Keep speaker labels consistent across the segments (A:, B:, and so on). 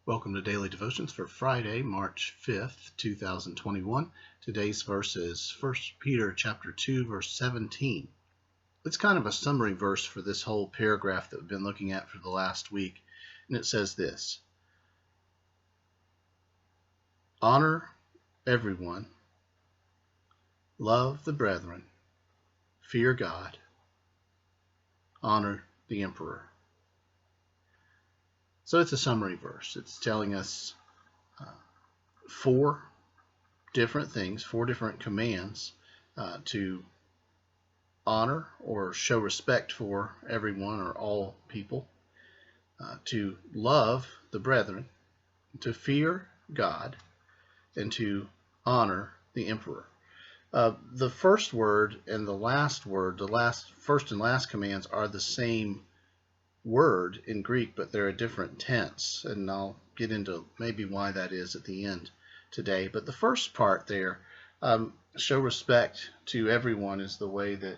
A: Welcome to Daily Devotions for Friday, March 5th, 2021. Today's verse is 1 Peter chapter 2, verse 17. It's kind of a summary verse for this whole paragraph that we've been looking at for the last week. And it says this: Honor everyone, love the brethren, fear God, honor the emperor. So it's a summary verse. It's telling us four different things, four different commands to honor or show respect for everyone or all people, to love the brethren, to fear God, and to honor the emperor. The first word and the last word, first and last commands are the same word in Greek, but they're a different tense, and I'll get into maybe why that is at the end today. But the first part there, show respect to everyone, is the way that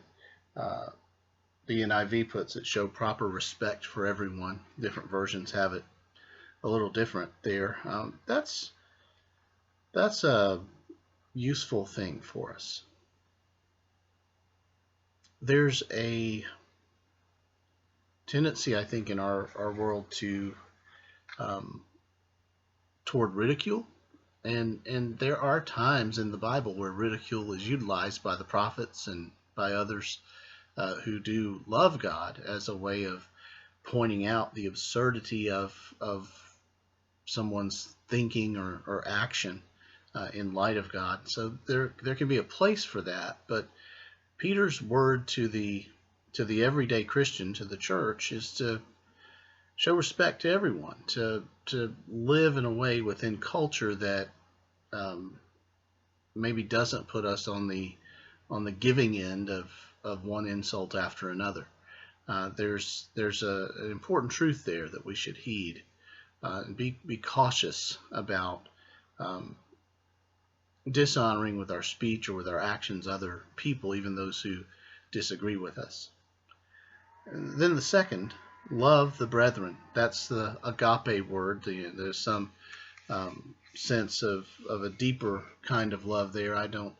A: the NIV puts it, show proper respect for everyone. Different versions have it a little different there. That's a useful thing for us. There's a tendency, I think, in our world to toward ridicule, and there are times in the Bible where ridicule is utilized by the prophets and by others who do love God as a way of pointing out the absurdity of someone's thinking or action in light of God. So there can be a place for that, but Peter's word to the everyday Christian, to the church, is to show respect to everyone, to live in a way within culture that maybe doesn't put us on the giving end of one insult after another. There's an important truth there that we should heed and be cautious about dishonoring with our speech or with our actions other people, even those who disagree with us. And then the second, love the brethren. That's the agape word. There's some sense of a deeper kind of love there. I don't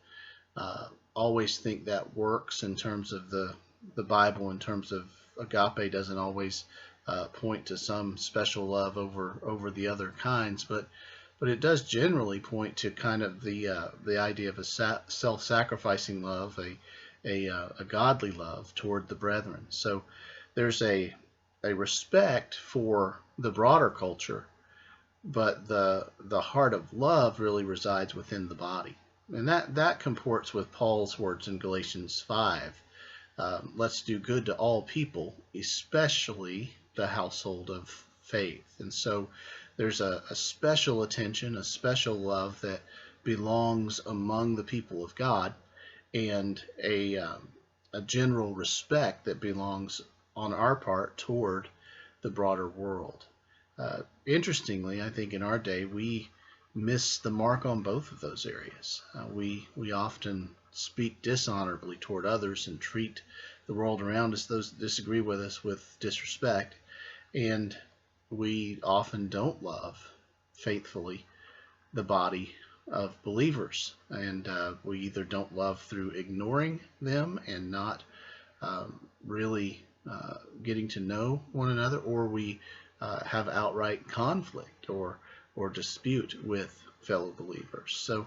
A: always think that works in terms of the Bible. In terms of agape, doesn't always point to some special love over the other kinds, but it does generally point to kind of the idea of a self-sacrificing love, a godly love toward the brethren. So there's a respect for the broader culture, but the heart of love really resides within the body. And that comports with Paul's words in Galatians 5. Let's do good to all people, especially the household of faith. And so there's a special attention, a special love that belongs among the people of God, and a general respect that belongs on our part toward the broader world. Interestingly, I think in our day we miss the mark on both of those areas. We often speak dishonorably toward others and treat the world around us, those that disagree with us, with disrespect, and we often don't love faithfully the body of believers, and we either don't love through ignoring them and not really getting to know one another, or we have outright conflict or dispute with fellow believers. So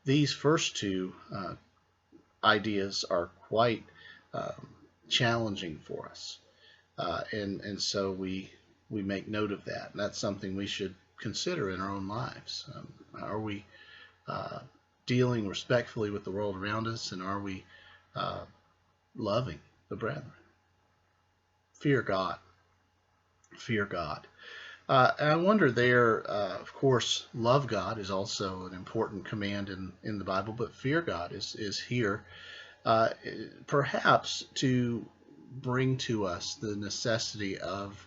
A: these first two ideas are quite challenging for us, and so we make note of that. And that's something we should consider in our own lives. Are we dealing respectfully with the world around us, and are we loving the brethren? Fear God. Fear God. And I wonder there, of course, love God is also an important command in the Bible, but fear God is here perhaps to bring to us the necessity of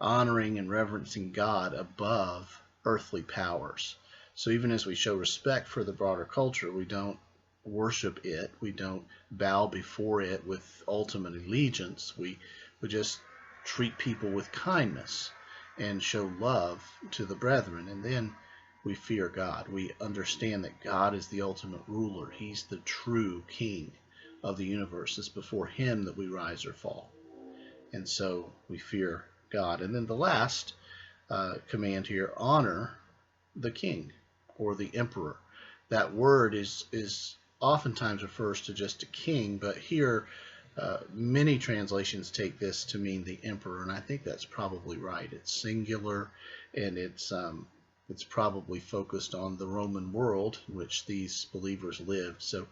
A: honoring and reverencing God above earthly powers. So even as we show respect for the broader culture, we don't worship it, we don't bow before it with ultimate allegiance. We just treat people with kindness and show love to the brethren. And then we fear God. We understand that God is the ultimate ruler. He's the true king of the universe. It's before him that we rise or fall. And so we fear God. And then the last command here, honor the king or the emperor. That word is oftentimes refers to just a king, but here many translations take this to mean the emperor, and I think that's probably right. It's singular, and it's probably focused on the Roman world in which these believers lived. So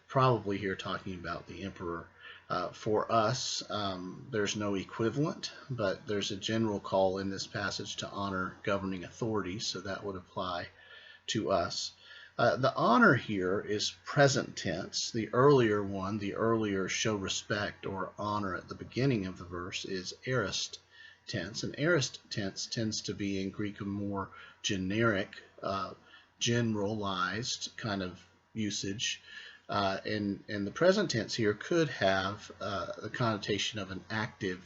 A: probably here talking about the emperor. For us, there's no equivalent, but there's a general call in this passage to honor governing authorities, so that would apply to us. The honor here is present tense. The earlier one, the earlier show respect or honor at the beginning of the verse, is aorist tense. And aorist tense tends to be in Greek a more generic, generalized kind of usage. And the present tense here could have the connotation of an active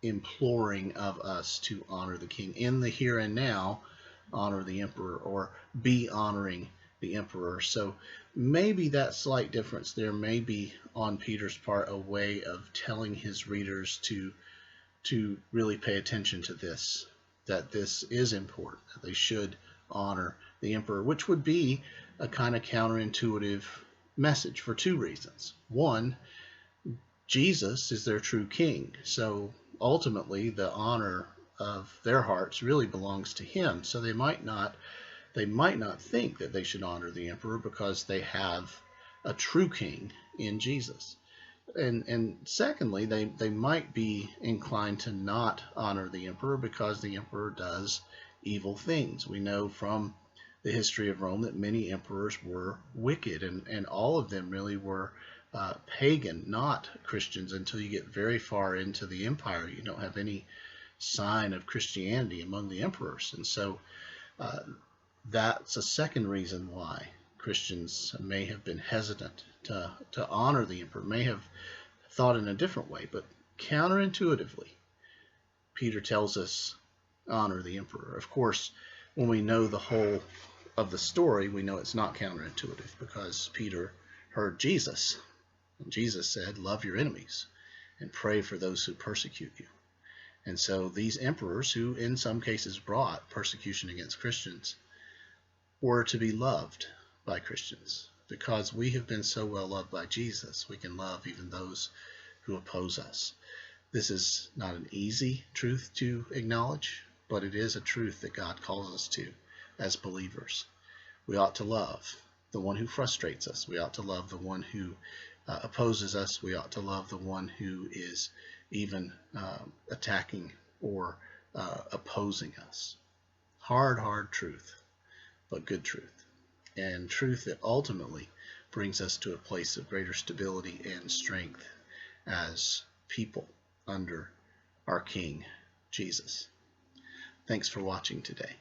A: imploring of us to honor the king. In the here and now, honor the emperor, or be honoring the emperor. So maybe that slight difference there may be on Peter's part a way of telling his readers to really pay attention to this, that this is important, that they should honor the emperor, which would be a kind of counterintuitive message for two reasons. One, Jesus is their true king, so ultimately the honor of their hearts really belongs to him. So they might not think that they should honor the emperor because they have a true king in Jesus. And secondly, they might be inclined to not honor the emperor because the emperor does evil things. We know from the history of Rome that many emperors were wicked, and all of them really were pagan, not Christians. Until you get very far into the empire, you don't have any sign of Christianity among the emperors. And so that's a second reason why Christians may have been hesitant to honor the emperor, may have thought in a different way. But counterintuitively, Peter tells us honor the emperor. Of course, when we know the whole of the story, we know it's not counterintuitive, because Peter heard Jesus. And Jesus said, love your enemies and pray for those who persecute you. And so these emperors, who in some cases brought persecution against Christians, were to be loved by Christians. Because we have been so well loved by Jesus, we can love even those who oppose us. This is not an easy truth to acknowledge, but it is a truth that God calls us to as believers. We ought to love the one who frustrates us. We ought to love the one who opposes us. We ought to love the one who is even attacking or opposing us. Hard truth, but good truth. And truth that ultimately brings us to a place of greater stability and strength as people under our King, Jesus. Thanks for watching today.